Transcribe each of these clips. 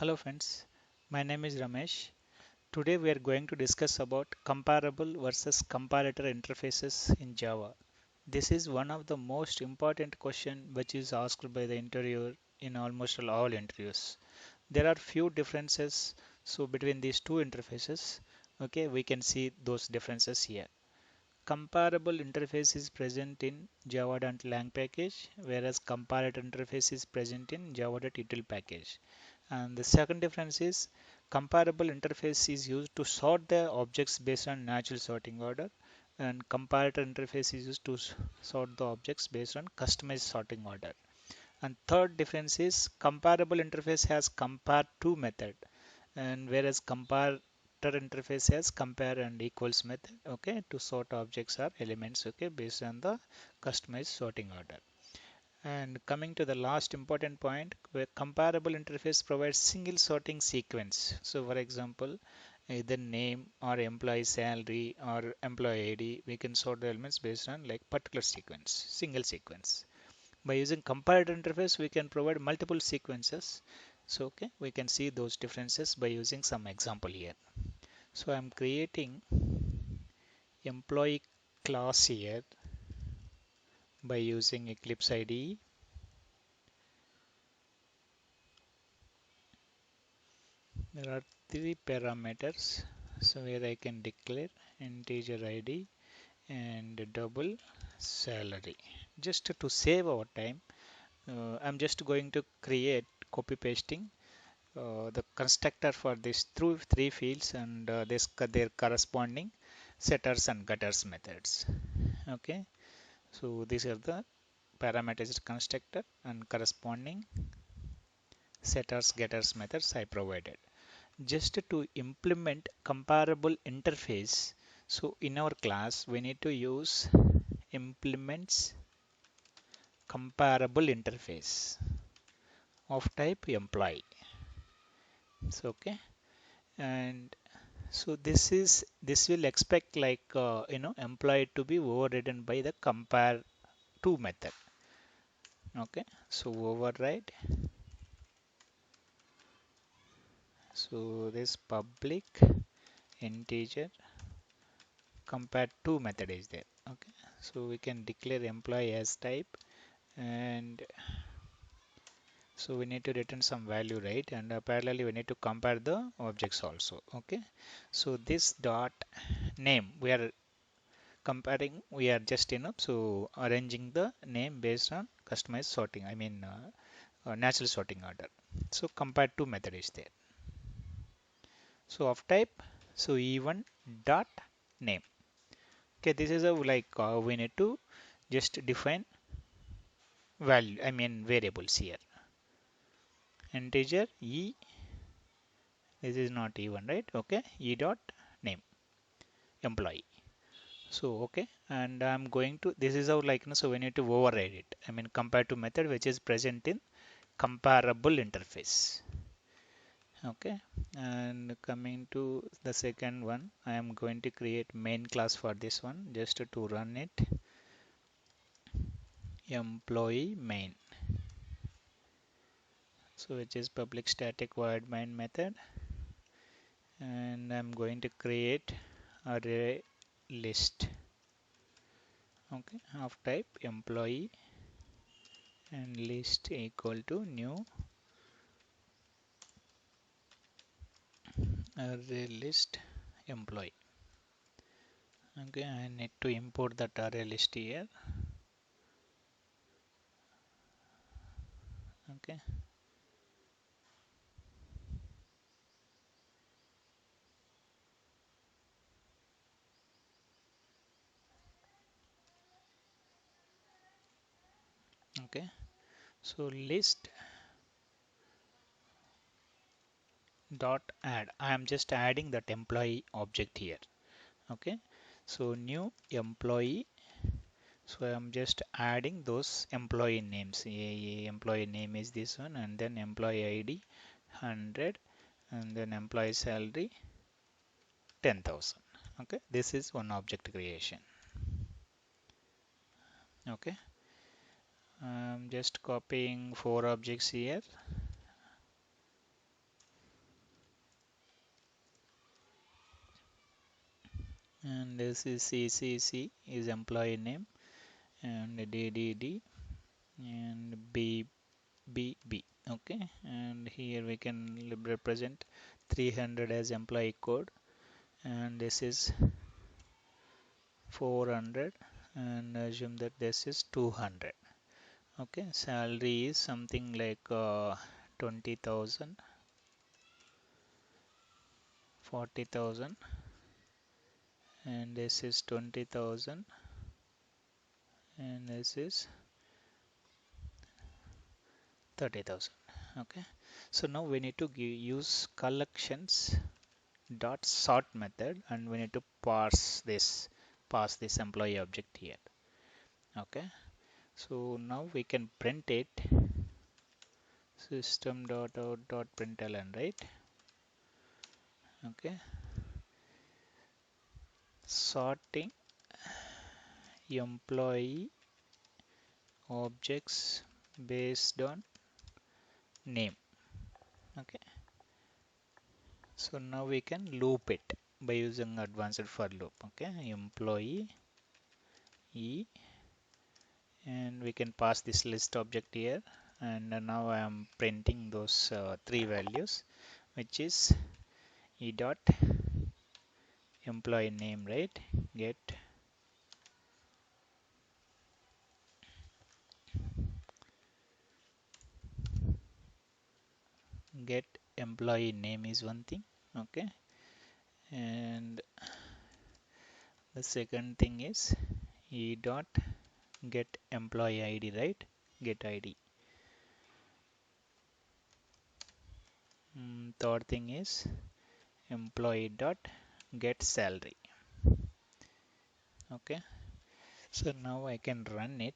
Hello friends, my name is Ramesh. Today we are going to discuss about comparable versus comparator interfaces in Java. This is one of the most important question which is asked by the interviewer in almost all interviews. There are few differences between these two interfaces. Okay, we can see those differences here. Comparable interface is present in java.lang package, whereas comparator interface is present in java.util package. And the second difference is comparable interface is used to sort the objects based on natural sorting order, and comparator interface is used to sort the objects based on customized sorting order. And third difference is comparable interface has compare to method, and whereas comparator interface has compare and equals method, okay, to sort objects or elements, okay, based on the customized sorting order. And coming to the last important point, where comparable interface provides single sorting sequence. So for example, either name or employee salary or employee ID, we can sort the elements based on like particular sequence, single sequence. By using comparator interface, we can provide multiple sequences. So okay, we can see those differences by using some example here. So I'm creating employee class here by using Eclipse IDE. There are three parameters. So where I can declare integer ID and double salary. Just to save our time, I'm just going to create copy pasting the constructor for these three fields and their corresponding setters and getters methods. Okay, so these are the parameterized constructor and corresponding setters getters methods I provided. Just to implement comparable interface, so in our class we need to use implements comparable interface of type employee. So okay, and so this will expect like employee to be overridden by the compare to method. Okay, so override, so this public integer compare to method is there. Okay, so we can declare employee as type, and so we need to return some value, right? And parallelly we need to compare the objects also. Okay, so this dot name we are comparing, we are just so arranging the name based on customized sorting, I mean natural sorting order. So compare to method is there. So of type, so even dot name. Okay, this is a like we need to just define value, I mean variables here. Integer e, this is not even, right? Okay, e dot name employee. So okay, and I'm going to, this is our like, so we need to override it, I mean compare to method which is present in comparable interface. Okay, and coming to the second one, I am going to create main class for this one just to run it. Employee main, so which is public static void main method, and I'm going to create array list, okay, of type employee and list equal to new array list employee. Okay, I need to import that array list here. Okay, okay, so list dot add, I am just adding that employee object here. Okay, so new employee, so I am just adding those employee names. Employee name is this one, and then employee ID 100, and then employee salary 10,000. Okay, this is one object creation. Okay, I'm just copying four objects here. and this is CCC is employee name, and DDD and BBB. Okay, and here we can represent 300 as employee code, and this is 400, and assume that this is 200. Okay, salary is something like 20,000, 40,000, and this is 20,000, and this is 30,000. Okay, so now we need to use collections dot sort method, and we need to pass this employee object here. Okay, so now we can print it system dot out dot println, right? Okay, sorting employee objects based on name. Okay, so now we can loop it by using advanced for loop. Okay, employee e, and we can pass this list object here, and now I am printing those three values, which is e dot employee name, right? Get employee name is one thing. Okay, and the second thing is e dot get employee id, right? Get id. Third thing is employee dot get salary. Okay, so now I can run it.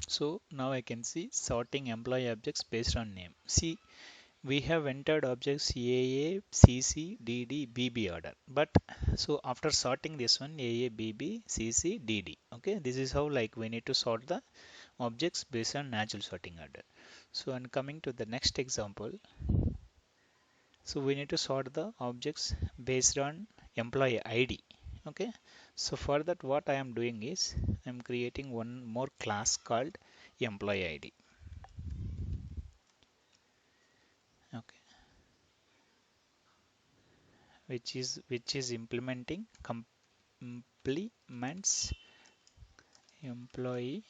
So now I can see sorting employee objects based on name. See, we have entered objects AA, CC, DD, BB order. But so after sorting this one, AA, BB, CC, DD. Okay, this is how like we need to sort the objects based on natural sorting order. So and coming to the next example, so we need to sort the objects based on employee ID. Okay, so for that what I am doing is I'm creating one more class called employee ID. Okay, which is implementing complements employee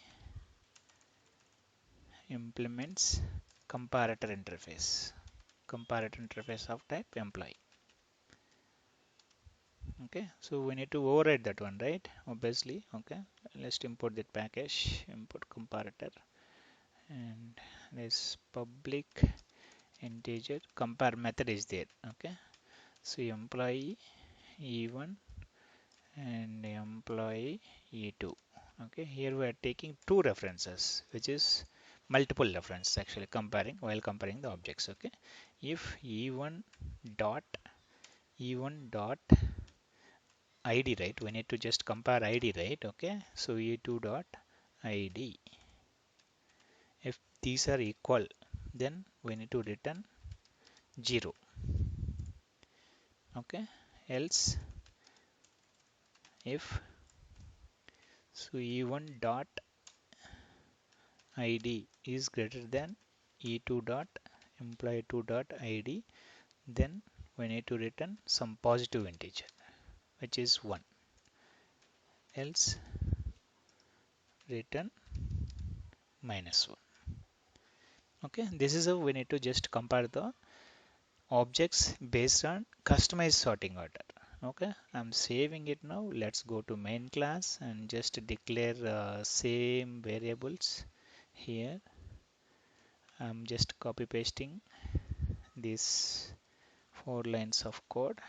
implements comparator interface of type employee. Okay, so we need to override that one, right? Obviously. Okay, let's import that package, import comparator, and this public integer compare method is there. Okay, so employee e1 and employee e2. Okay, here we are taking two references, which is multiple references actually comparing the objects. Okay, if e1 dot id, right, we need to just compare id, right? Okay, so e2 dot id, if these are equal, then we need to return 0. Okay, else if so e1 dot id is greater than e2 dot employee 2 dot id, then we need to return some positive integer, which is 1. Else return -1. Okay, this is how we need to just compare the objects based on customized sorting order. Okay, I'm saving it now. Let's go to main class and just declare same variables here. I'm just copy pasting these 4 lines of code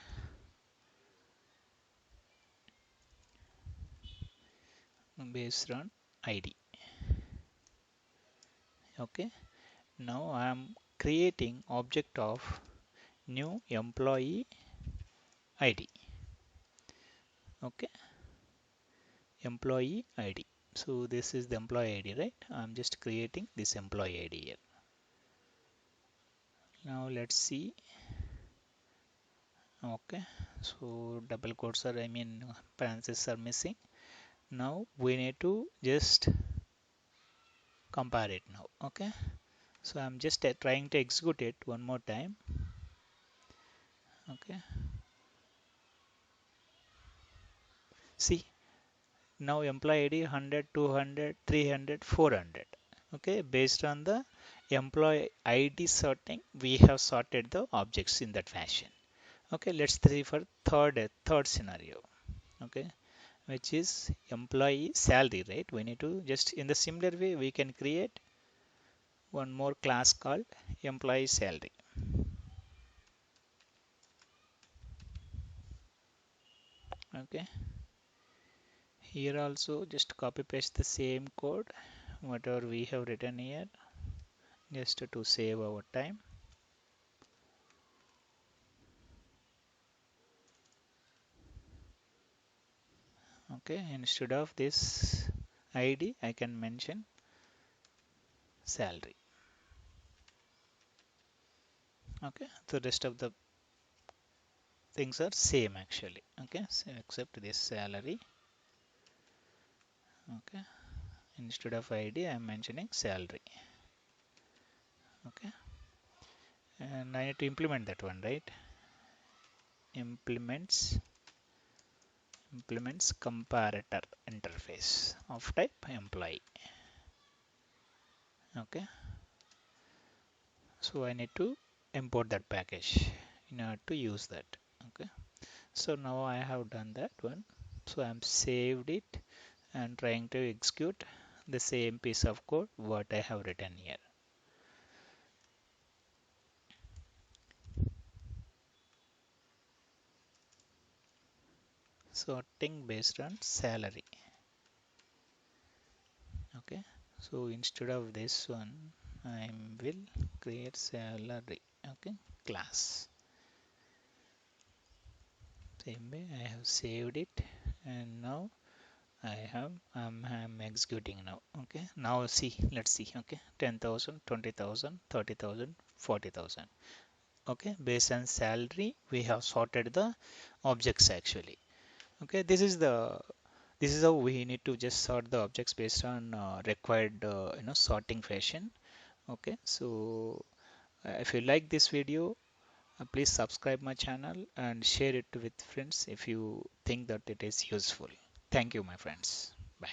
based on id. Okay, now I'm creating object of new employee id. Okay, employee id. So this is the employee id, right? I'm just creating this employee id here. Now let's see. Okay, so double quotes are, I mean, parentheses are missing. Now we need to just compare it now. Okay, so I'm just trying to execute it one more time. Okay, see, now employee ID 100, 200, 300, 400. Okay, based on the employee ID sorting, we have sorted the objects in that fashion. Okay, let's see for third scenario. Okay, which is employee salary, right? We need to just in the similar way we can create one more class called employee salary. Okay, here also just copy paste the same code whatever we have written here, just to save our time. Okay, instead of this ID I can mention salary. Okay, the rest of the things are same actually. Okay, so except this salary. Okay, instead of ID I am mentioning salary. Okay, and I need to implement that one, right? Implements comparator interface of type employee. Okay, so I need to import that package in order to use that. Okay, so now I have done that one, so I'm saved it and trying to execute the same piece of code what I have written here. Sorting based on salary. Okay, so instead of this one I will create salary. Okay, class. Same way I have saved it, and now I'm executing now. Okay, now see, let's see. Okay, 10,000, 20,000, 30,000, 40,000. Okay, based on salary we have sorted the objects actually. Okay, this is how we need to just sort the objects based on required sorting fashion. Okay, so if you like this video, please subscribe my channel and share it with friends if you think that it is useful. Thank you, my friends. Bye.